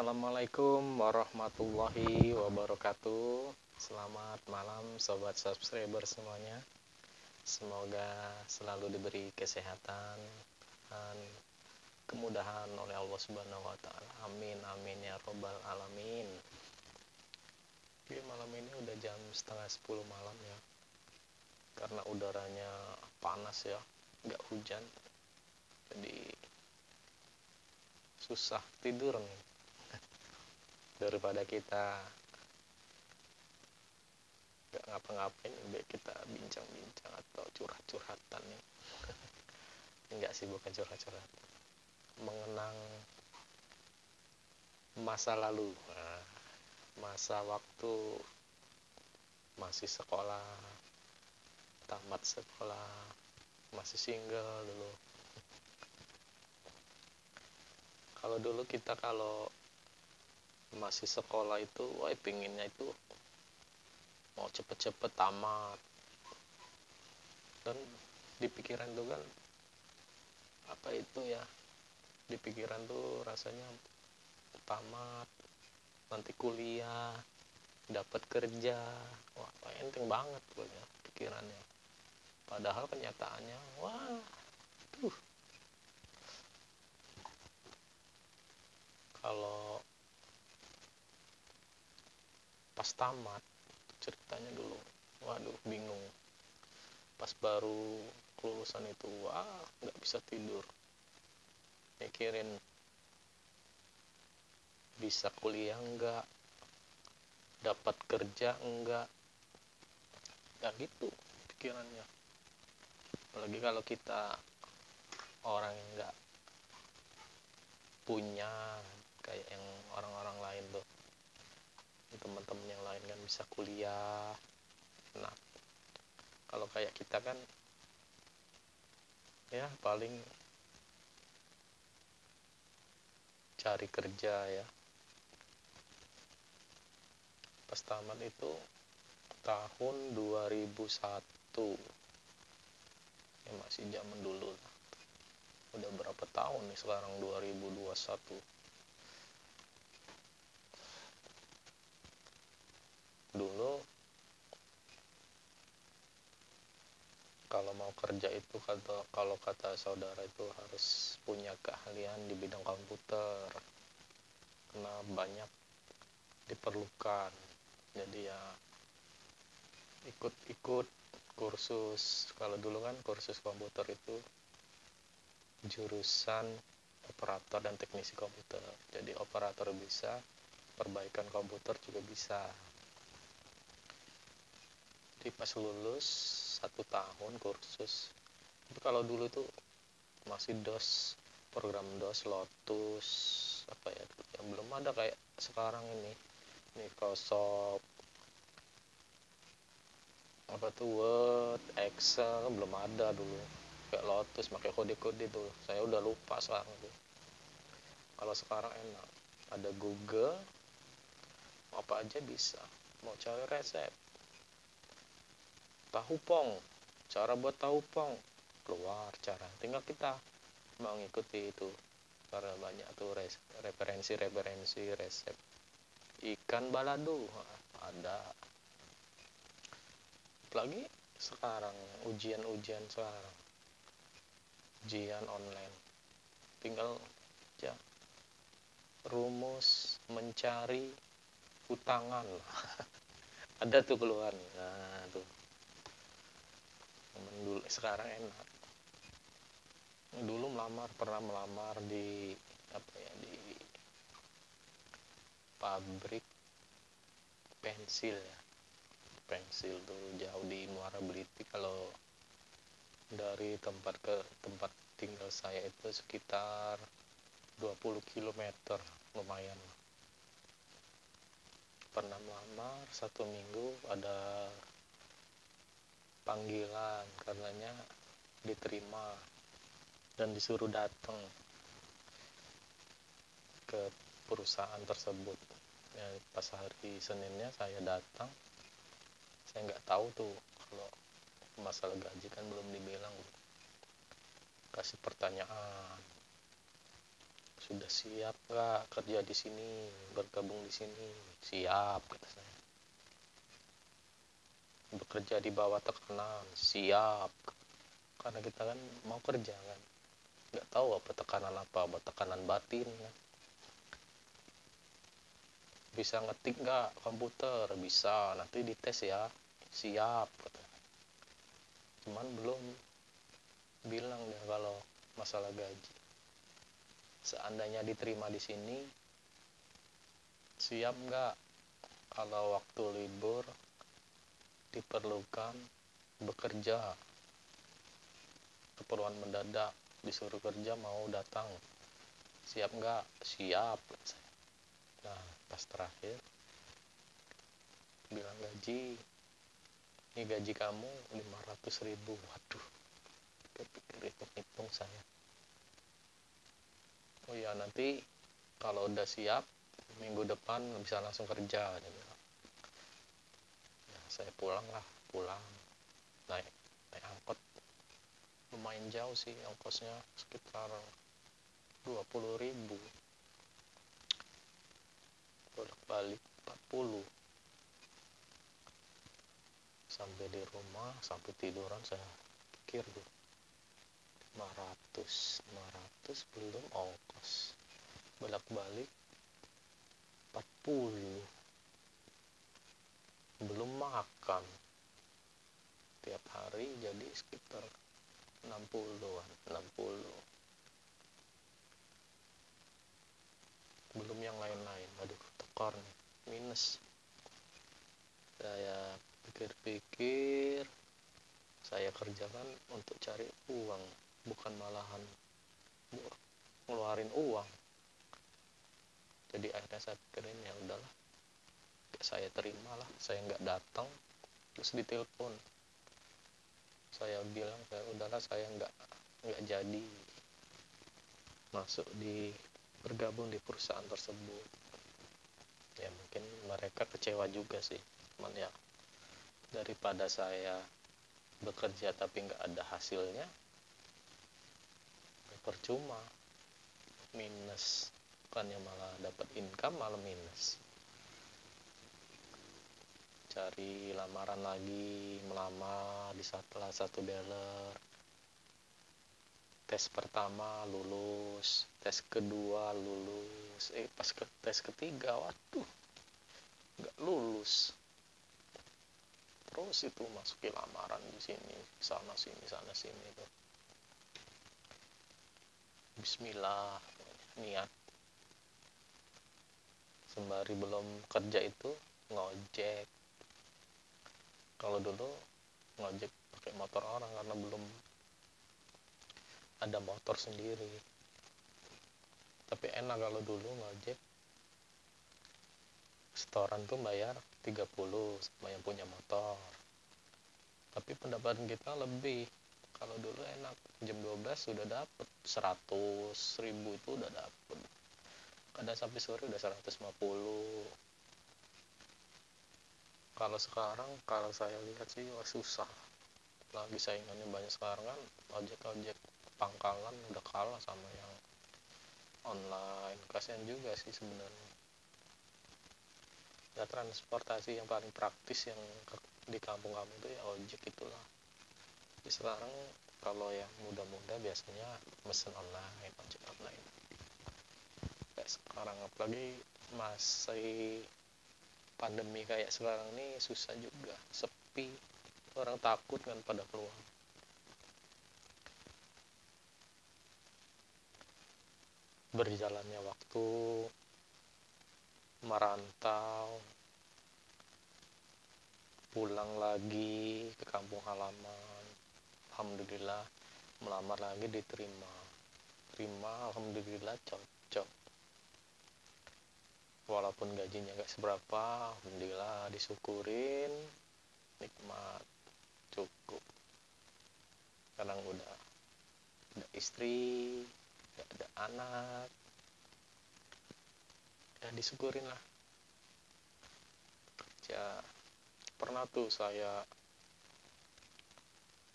Assalamualaikum warahmatullahi wabarakatuh. Selamat malam sobat subscriber semuanya. Semoga selalu diberi kesehatan dan kemudahan oleh Allah Subhanahu wa taala. Amin amin ya robbal alamin. Oke, malam ini udah jam setengah 10 malam ya. Karena udaranya panas ya, nggak hujan. Jadi susah tidur nih. Daripada kita gak ngapa-ngapain, baik kita bincang-bincang atau curhat-curhatan nih. Enggak sih, bukan curhat-curhatan, mengenang masa lalu. Nah, masa waktu masih sekolah, tamat sekolah, masih single dulu. Kalau dulu kita kalau masih sekolah itu wah pinginnya itu mau cepet-cepet tamat, dan di pikiran tuh kan apa itu ya, di pikiran tuh rasanya tamat, nanti kuliah, dapat kerja, wah enteng banget pokoknya pikirannya. Padahal kenyataannya wah tuh, kalau pas tamat ceritanya dulu waduh bingung. Pas baru kelulusan itu wah nggak bisa tidur, mikirin bisa kuliah enggak, dapat kerja enggak, ya gitu pikirannya. Apalagi kalau kita orang yang enggak punya kayak yang orang-orang lain tuh, teman-teman yang lain kan bisa kuliah. Nah, kalau kayak kita kan ya paling cari kerja ya. Pas tamat itu tahun 2001 ya, masih zaman dulu lah. Udah berapa tahun nih sekarang, 2021. Dulu kalau mau kerja itu kalau kata saudara itu harus punya keahlian di bidang komputer karena banyak diperlukan. Jadi ya ikut-ikut kursus. Kalau dulu kan kursus komputer itu jurusan operator dan teknisi komputer. Jadi operator bisa, perbaikan komputer juga bisa. Jadi pas lulus 1 tahun kursus. Tapi kalau dulu tuh masih DOS, program DOS, Lotus, apa ya, yang belum ada kayak sekarang ini, Microsoft, apa tuh, Word, Excel, belum ada dulu. Kayak Lotus pakai kode-kode tuh, saya udah lupa sekarang tuh. Kalau sekarang enak, ada Google, apa aja bisa. Mau cari resep tahu pong, cara buat tahu pong, keluar cara, tinggal kita mau ngikuti itu. Karena banyak tuh referensi resep ikan balado ada. Apalagi sekarang ujian sekarang, ujian online, tinggal aja rumus mencari utangan ada tuh keluar. Nah tuh dulu, sekarang enak. Dulu pernah melamar di apa ya, di pabrik pensil ya. Pensil tuh jauh di Muara Beliti. Kalau dari tempat ke tempat tinggal saya itu sekitar 20 km, lumayan. Pernah melamar 1 minggu, ada panggilan karenanya diterima dan disuruh datang ke perusahaan tersebut ya. Pas hari Seninnya saya datang, saya nggak tahu tuh kalau masalah gaji kan belum dibilang. Kasih pertanyaan sudah siap nggak kerja di sini, bergabung di sini? Siap, kata saya. Bekerja di bawah tekanan, siap. Karena kita kan mau kerja kan, nggak tahu apa tekanan batin kan. Bisa ngetik nggak komputer? Bisa, nanti dites ya. Siap, kata. Cuman belum bilang dia kalau masalah gaji. Seandainya diterima di sini, siap nggak kalau waktu libur diperlukan bekerja, keperluan mendadak, disuruh kerja mau datang, siap nggak? Siap. Nah, pas terakhir bilang gaji, ini gaji kamu 500.000. Waduh, kepikir hitung-hitung saya. Oh ya, nanti kalau udah siap minggu depan bisa langsung kerja. Ya, saya pulang naik angkot. Lumayan jauh sih, ongkosnya sekitar 20.000, bolak-balik 40. Sampai di rumah, sampai tiduran saya pikir tuh 500 belum ongkos, bolak-balik 40, belum makan tiap hari, jadi sekitar 60-an, 60, belum yang lain-lain. Aduh, tekor nih, minus. Saya pikir-pikir, saya kerjakan untuk cari uang, bukan malahan ngeluarin uang. Jadi akhirnya saya pikirin, ya udahlah, saya terima lah, saya nggak datang. Terus ditelepon, saya bilang, udahlah, saya nggak jadi masuk bergabung di perusahaan tersebut. Ya mungkin mereka kecewa juga sih, cuman ya daripada saya bekerja tapi nggak ada hasilnya, percuma, minus, bukannya malah dapat income, malah minus. Cari lamaran lagi, melamar di salah satu dealer. Tes pertama lulus, tes kedua lulus, pas ke tes ketiga, waduh, nggak lulus. Terus itu masukin lamaran di sini, sana sini tuh. Bismillah, niat. Sembari belum kerja itu ngojek. Kalau dulu ngojek pakai motor orang karena belum ada motor sendiri. Tapi enak kalau dulu ngojek, setoran tuh bayar 30 sama yang punya motor. Tapi pendapatan kita lebih. Kalau dulu enak, jam 12 sudah dapat 100.000 itu udah dapat. Kadang sampai sore udah 150. Kalau sekarang, kalau saya lihat sih, susah. Lagi saingannya banyak sekarang kan, ojek pangkalan udah kalah sama yang online. Kasian juga sih sebenarnya. Ya, transportasi yang paling praktis yang di kampung-kampung itu ya ojek itulah. Jadi sekarang kalau yang muda-muda biasanya mesen online, ojek online. Kayak sekarang apalagi masih pandemi kayak sekarang nih, susah juga, sepi, orang takut kan pada keluar. Berjalannya waktu, merantau, pulang lagi ke kampung halaman, alhamdulillah melamar lagi diterima, alhamdulillah cocok, walaupun gajinya gak seberapa, alhamdulillah disyukurin, nikmat, cukup. Kadang udah ada istri, gak ada anak, ya disyukurin lah. Kerja pernah tuh saya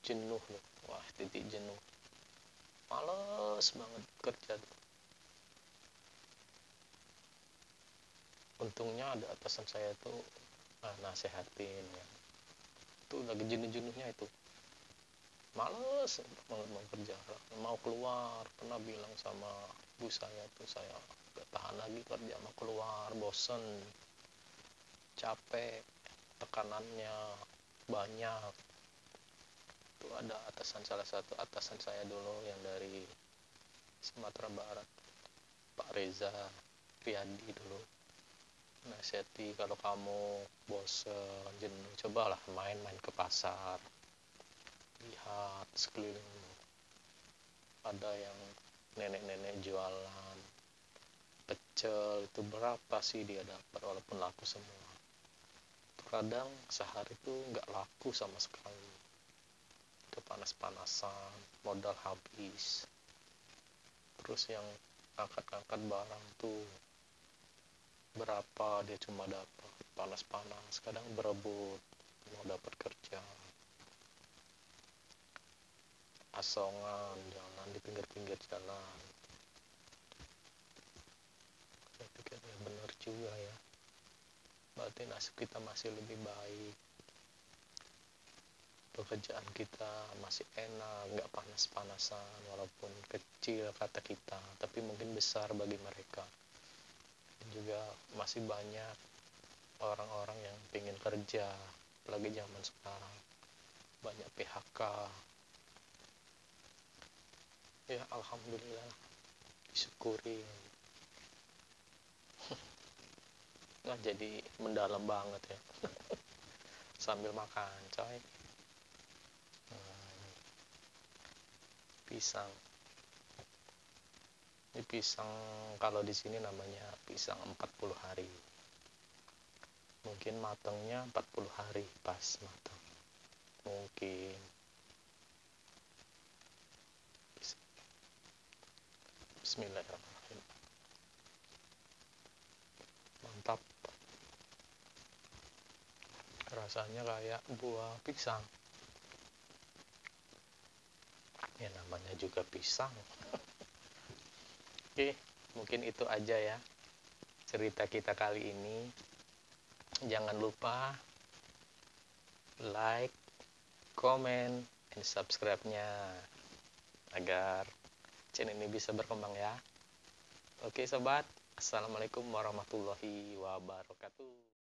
jenuh loh, wah titik jenuh, males banget kerja tuh. Untungnya ada atasan saya tuh nasehatin ya. Tuh lagi jenuh-jenuhnya itu, males banget mau kerja, mau keluar, pernah bilang sama bu saya tuh, saya gak tahan lagi kerja, mau keluar, bosen, capek, tekanannya banyak. Tuh ada salah satu atasan saya dulu yang dari Sumatera Barat, Pak Reza Riyadi dulu, nasihati, kalau kamu bosen, jenuh, cobalah main-main ke pasar, lihat sekelilingmu, ada yang nenek-nenek jualan pecel, itu berapa sih dia dapat walaupun laku semua. Kadang sehari itu nggak laku sama sekali, itu panas-panasan, modal habis. Terus yang angkat-angkat barang tuh berapa dia cuma dapat, panas-panas, kadang berebut mau dapat kerja, asongan jalan di pinggir-pinggir jalan. Saya pikir ya benar juga ya, berarti nasib kita masih lebih baik, pekerjaan kita masih enak, nggak panas-panasan, walaupun kecil kata kita tapi mungkin besar bagi mereka. Dan juga masih banyak orang-orang yang pengen kerja, apalagi zaman sekarang banyak PHK. Ya alhamdulillah, disyukuri. Nah jadi mendalam banget ya sambil makan coy. Pisang, ini pisang kalau di sini namanya pisang 40 hari, mungkin matangnya 40 hari pas matang mungkin. Bismillahirrahmanirrahim, mantap, rasanya kayak buah pisang ya, namanya juga pisang. Oke, mungkin itu aja ya cerita kita kali ini. Jangan lupa like, comment, and subscribe-nya agar channel ini bisa berkembang ya. Oke sobat, assalamualaikum warahmatullahi wabarakatuh.